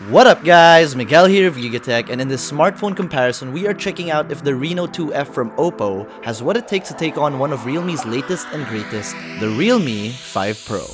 What up guys, Miguel here of YugaTech, and in this smartphone comparison we are checking out if the Reno 2F from OPPO has what it takes to take on one of Realme's latest and greatest, the Realme 5 Pro.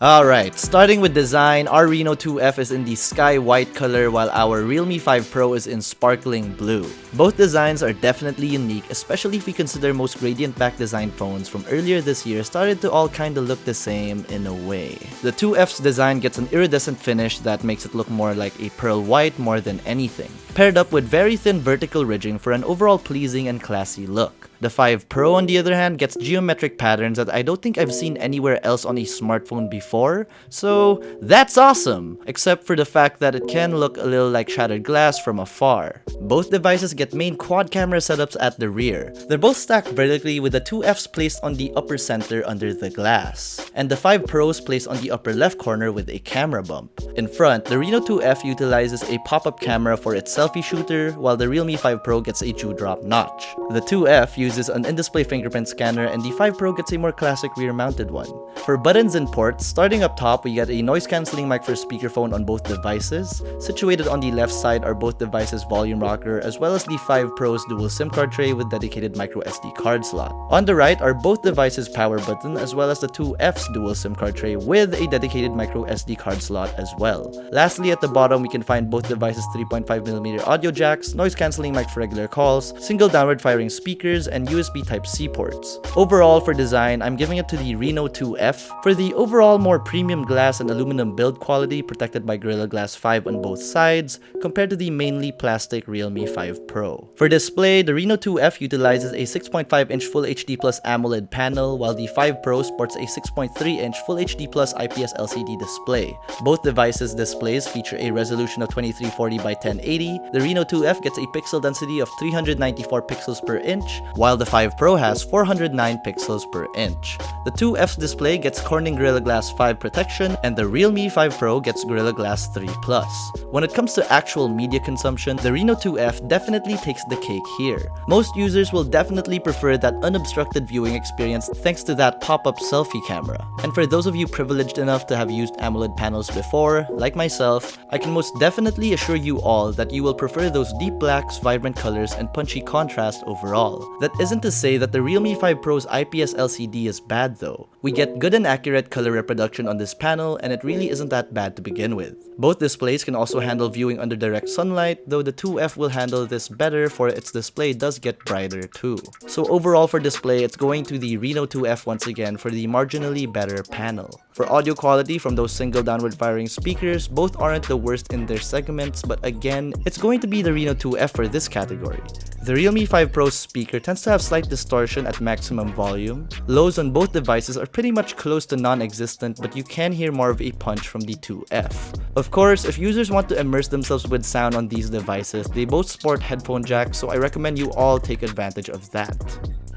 Alright, starting with design, our Reno 2F is in the sky white color while our Realme 5 Pro is in sparkling blue. Both designs are definitely unique, especially if we consider most gradient back design phones from earlier this year started to all kinda look the same in a way. The 2F's design gets an iridescent finish that makes it look more like a pearl white more than anything, paired up with very thin vertical ridging for an overall pleasing and classy look. The 5 Pro on the other hand gets geometric patterns that I don't think I've seen anywhere else on a smartphone before, so that's awesome! Except for the fact that it can look a little like shattered glass from afar. Both devices get main quad camera setups at the rear. They're both stacked vertically with the 2Fs placed on the upper center under the glass, and the 5 Pros placed on the upper left corner with a camera bump. In front, the Reno 2F utilizes a pop-up camera for its selfie shooter, while the Realme 5 Pro gets a dewdrop notch. The 2F uses an in-display fingerprint scanner, and the 5 Pro gets a more classic rear-mounted one. For buttons and ports, starting up top, we get a noise-cancelling mic for speakerphone on both devices. Situated on the left side are both devices' volume rocker, as well as the 5 Pro's dual SIM card tray with dedicated microSD card slot. On the right are both devices' power button, as well as the 2F's dual SIM card tray with a dedicated microSD card slot as well. Lastly, at the bottom, we can find both devices' 3.5mm audio jacks, noise-cancelling mic for regular calls, single downward-firing speakers, and USB Type-C ports. Overall, for design, I'm giving it to the Reno 2F for the overall more premium glass and aluminum build quality protected by Gorilla Glass 5 on both sides, compared to the mainly plastic Realme 5 Pro. For display, the Reno 2F utilizes a 6.5-inch Full HD Plus AMOLED panel, while the 5 Pro sports a 6.3-inch Full HD Plus IPS LCD display. Both devices' displays feature a resolution of 2340 by 1080. The Reno 2F gets a pixel density of 394 pixels per inch, while the 5 Pro has 409 pixels per inch. The 2F's display gets Corning Gorilla Glass 5 protection, and the Realme 5 Pro gets Gorilla Glass 3 Plus. When it comes to actual media consumption, the Reno 2F definitely takes the cake here. Most users will definitely prefer that unobstructed viewing experience thanks to that pop-up selfie camera. And for those of you privileged enough to have used AMOLED panels before, like myself, I can most definitely assure you all that you will prefer those deep blacks, vibrant colors, and punchy contrast overall. That isn't to say that the Realme 5 Pro's IPS LCD is bad though. We get good and accurate color reproduction on this panel, and it really isn't that bad to begin with. Both displays can also handle viewing under direct sunlight, though the 2F will handle this better for its display does get brighter too. So overall for display, it's going to the Reno 2F once again for the marginally better panel. For audio quality from those single downward firing speakers, both aren't the worst in their segments, but again, it's going to be the Reno 2F for this category. The Realme 5 Pro's speaker tends to have slight distortion at maximum volume. Lows on both devices are pretty much close to non-existent, but you can hear more of a punch from the 2F. Of course, if users want to immerse themselves with sound on these devices, they both sport headphone jacks, so I recommend you all take advantage of that.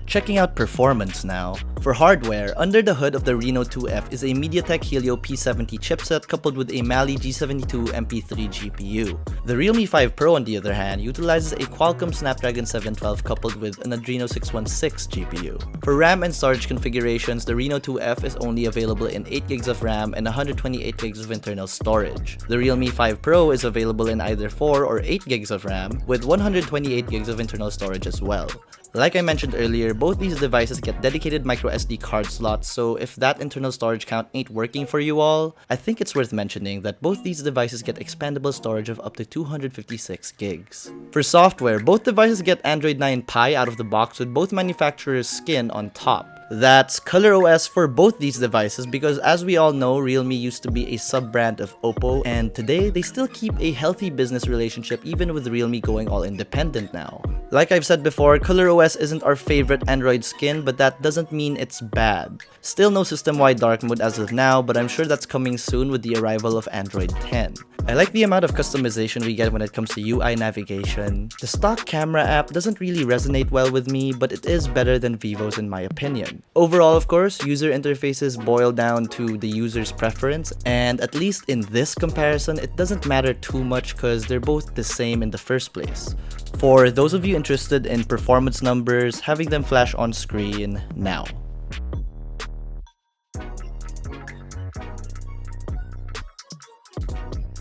Checking out performance now. For hardware, under the hood of the Reno 2F is a MediaTek Helio P70 chipset coupled with a Mali G72 MP3 GPU. The Realme 5 Pro on the other hand utilizes a Qualcomm Snapdragon 712 coupled with an Adreno 616 GPU. For RAM and storage configurations, the Reno 2F is only available in 8GB of RAM and 128GB of internal storage. The Realme 5 Pro is available in either 4 or 8GB of RAM with 128GB of internal storage as well. Like I mentioned earlier, both these devices get dedicated microSD card slots, so if that internal storage count ain't working for you all, I think it's worth mentioning that both these devices get expandable storage of up to 256 gigs. For software, both devices get Android 9 Pie out of the box with both manufacturers' skin on top. That's ColorOS for both these devices because as we all know, Realme used to be a sub-brand of OPPO, and today they still keep a healthy business relationship even with Realme going all independent now. Like I've said before, ColorOS isn't our favorite Android skin, but that doesn't mean it's bad. Still no system-wide dark mode as of now, but I'm sure that's coming soon with the arrival of Android 10. I like the amount of customization we get when it comes to UI navigation. The stock camera app doesn't really resonate well with me, but it is better than Vivo's in my opinion. Overall, of course, user interfaces boil down to the user's preference, and at least in this comparison, it doesn't matter too much because they're both the same in the first place. For those of you interested in performance numbers, having them flash on screen now.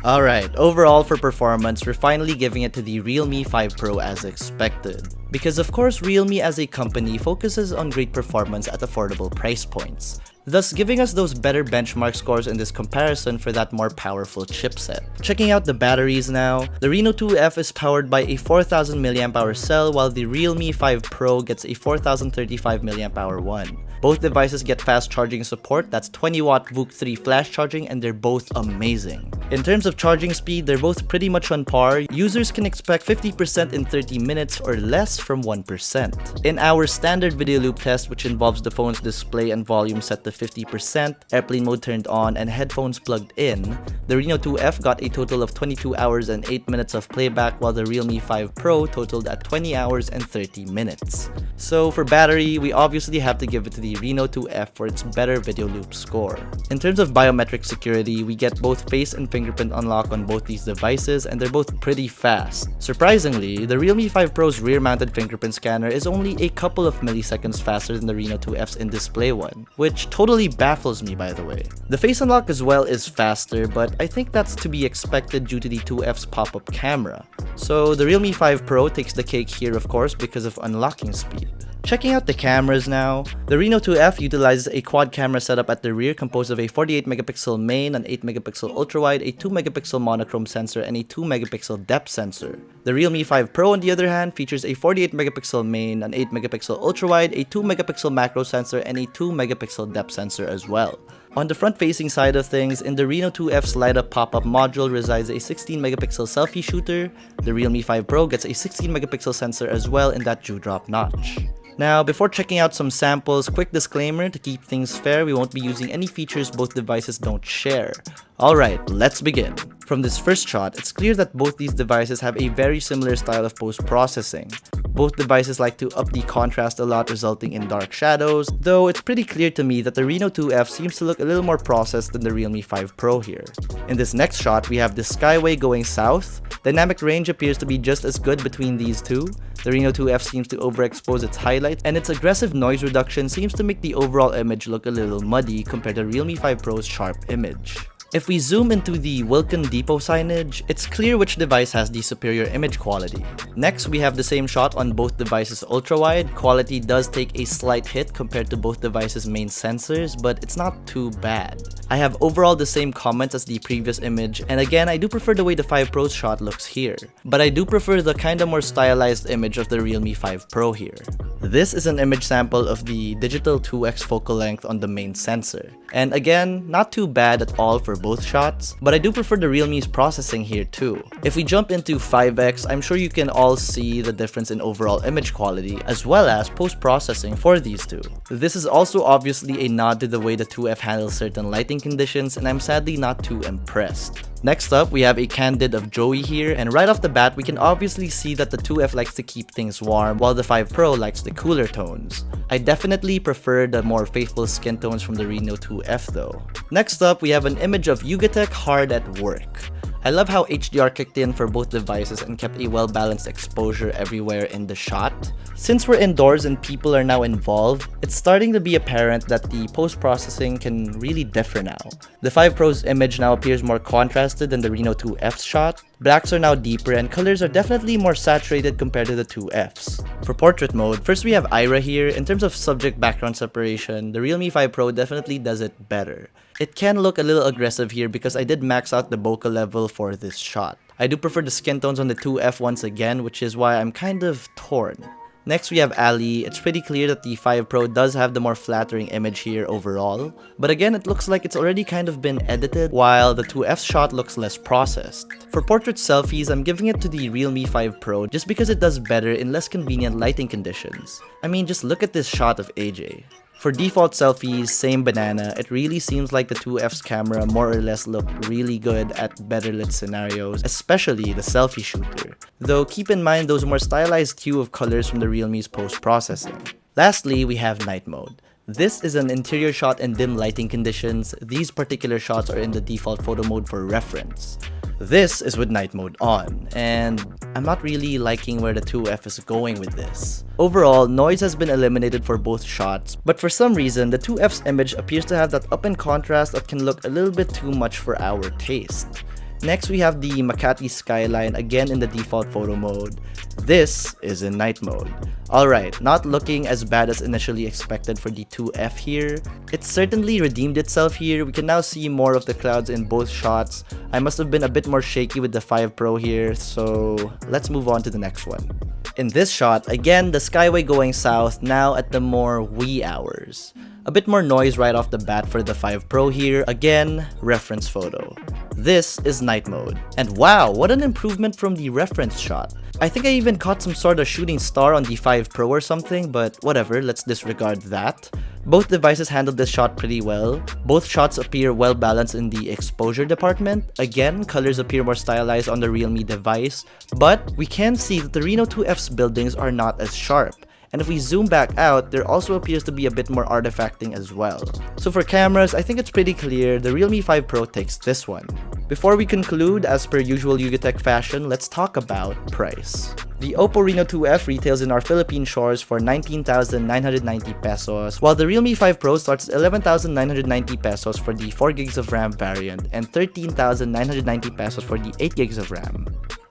Alright, overall for performance, we're finally giving it to the Realme 5 Pro as expected. Because of course, Realme as a company focuses on great performance at affordable price points, thus giving us those better benchmark scores in this comparison for that more powerful chipset. Checking out the batteries now, the Reno 2F is powered by a 4000 mAh cell while the Realme 5 Pro gets a 4035 mAh one. Both devices get fast charging support, that's 20W VOOC 3 flash charging, and they're both amazing. In terms of charging speed, they're both pretty much on par. Users can expect 50% in 30 minutes or less from 1%. In our standard video loop test, which involves the phone's display and volume set to 50%, airplane mode turned on, and headphones plugged in, the Reno 2F got a total of 22 hours and 8 minutes of playback, while the Realme 5 Pro totaled at 20 hours and 30 minutes. So for battery, we obviously have to give it to the Reno 2F for its better video loop score. In terms of biometric security, we get both face and fingerprint unlock on both these devices, and they're both pretty fast. Surprisingly, the Realme 5 Pro's rear-mounted fingerprint scanner is only a couple of milliseconds faster than the Reno 2F's in-display one, which totally baffles me, by the way. The face unlock as well is faster, but I think that's to be expected due to the 2F's pop-up camera. So the Realme 5 Pro takes the cake here, of course, because of unlocking speed. Checking out the cameras now, the Reno 2F utilizes a quad camera setup at the rear composed of a 48MP main, an 8MP ultrawide, a 2MP monochrome sensor, and a 2MP depth sensor. The Realme 5 Pro on the other hand features a 48MP main, an 8MP ultrawide, a 2MP macro sensor, and a 2MP depth sensor as well. On the front-facing side of things, in the Reno 2F's light-up pop-up module resides a 16MP selfie shooter. The Realme 5 Pro gets a 16MP sensor as well in that dewdrop notch. Now, before checking out some samples, quick disclaimer, to keep things fair, we won't be using any features both devices don't share. Alright, let's begin. From this first shot, it's clear that both these devices have a very similar style of post-processing. Both devices like to up the contrast a lot, resulting in dark shadows, though it's pretty clear to me that the Reno 2F seems to look a little more processed than the Realme 5 Pro here. In this next shot, we have the Skyway going south. Dynamic range appears to be just as good between these two. The Reno 2F seems to overexpose its highlights, and its aggressive noise reduction seems to make the overall image look a little muddy compared to Realme 5 Pro's sharp image. If we zoom into the Welcome Depot signage, it's clear which device has the superior image quality. Next, we have the same shot on both devices ultra-wide. Quality does take a slight hit compared to both devices' main sensors, but it's not too bad. I have overall the same comments as the previous image, and again, I do prefer the way the 5 Pro's shot looks here. But I do prefer the kinda more stylized image of the Realme 5 Pro here. This is an image sample of the digital 2x focal length on the main sensor. And again, not too bad at all for both shots, but I do prefer the Realme's processing here too. If we jump into 5x, I'm sure you can all see the difference in overall image quality as well as post-processing for these two. This is also obviously a nod to the way the 2F handles certain lighting conditions, and I'm sadly not too impressed. Next up, we have a candid of Joey here, and right off the bat, we can obviously see that the 2F likes to keep things warm, while the 5 Pro likes the cooler tones. I definitely prefer the more faithful skin tones from the Reno 2F though. Next up, we have an image of YugaTech hard at work. I love how HDR kicked in for both devices and kept a well-balanced exposure everywhere in the shot. Since we're indoors and people are now involved, it's starting to be apparent that the post-processing can really differ now. The 5 Pro's image now appears more contrasted than the Reno 2F's shot. Blacks are now deeper and colors are definitely more saturated compared to the 2F's. For portrait mode, first we have Ira here. In terms of subject background separation, the Realme 5 Pro definitely does it better. It can look a little aggressive here because I did max out the bokeh level for this shot. I do prefer the skin tones on the 2F once again, which is why I'm kind of torn. Next we have Ali. It's pretty clear that the 5 Pro does have the more flattering image here overall, but again it looks like it's already kind of been edited, while the 2F's shot looks less processed. For portrait selfies, I'm giving it to the Realme 5 Pro just because it does better in less convenient lighting conditions. I mean, just look at this shot of AJ. For default selfies, same banana. It really seems like the 2F's camera more or less looked really good at better lit scenarios, especially the selfie shooter. Though keep in mind those more stylized hue of colors from the Realme's post-processing. Lastly, we have night mode. This is an interior shot in dim lighting conditions. These particular shots are in the default photo mode for reference. This is with night mode on, and I'm not really liking where the 2F is going with this. Overall, noise has been eliminated for both shots, but for some reason, the 2F's image appears to have that up in contrast that can look a little bit too much for our taste. Next, we have the Makati skyline, again in the default photo mode. This is in night mode. Alright, not looking as bad as initially expected for the 2F here. It certainly redeemed itself here. We can now see more of the clouds in both shots. I must have been a bit more shaky with the 5 Pro here, so let's move on to the next one. In this shot, again, the skyway going south, now at the more wee hours. A bit more noise right off the bat for the 5 Pro here, again, reference photo. This is night mode. And wow, what an improvement from the reference shot. I think I even caught some sort of shooting star on the 5 Pro or something, but whatever, let's disregard that. Both devices handled this shot pretty well. Both shots appear well balanced in the exposure department. Again, colors appear more stylized on the Realme device, but we can see that the Reno 2F's buildings are not as sharp. And if we zoom back out, there also appears to be a bit more artifacting as well. So for cameras, I think it's pretty clear the Realme 5 Pro takes this one. Before we conclude, as per usual YugaTech fashion, let's talk about price. The OPPO Reno 2F retails in our Philippine shores for 19,990 pesos, while the Realme 5 Pro starts at 11,990 pesos for the 4GB of RAM variant and 13,990 pesos for the 8GB of RAM.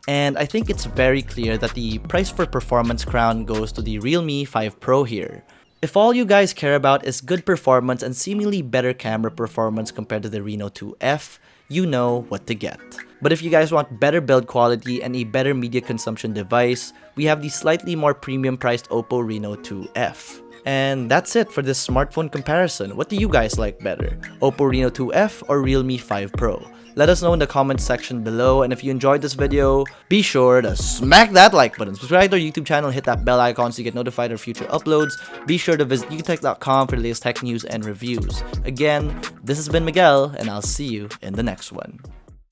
And I think it's very clear that the price for performance crown goes to the Realme 5 Pro here. If all you guys care about is good performance and seemingly better camera performance compared to the Reno 2F, you know what to get. But if you guys want better build quality and a better media consumption device, we have the slightly more premium priced OPPO Reno 2F. And that's it for this smartphone comparison. What do you guys like better? OPPO Reno 2F or Realme 5 Pro? Let us know in the comments section below, and if you enjoyed this video, be sure to smack that like button, subscribe to our YouTube channel, hit that bell icon so you get notified of future uploads. Be sure to visit yugatech.com for the latest tech news and reviews. Again, this has been Miguel, and I'll see you in the next one.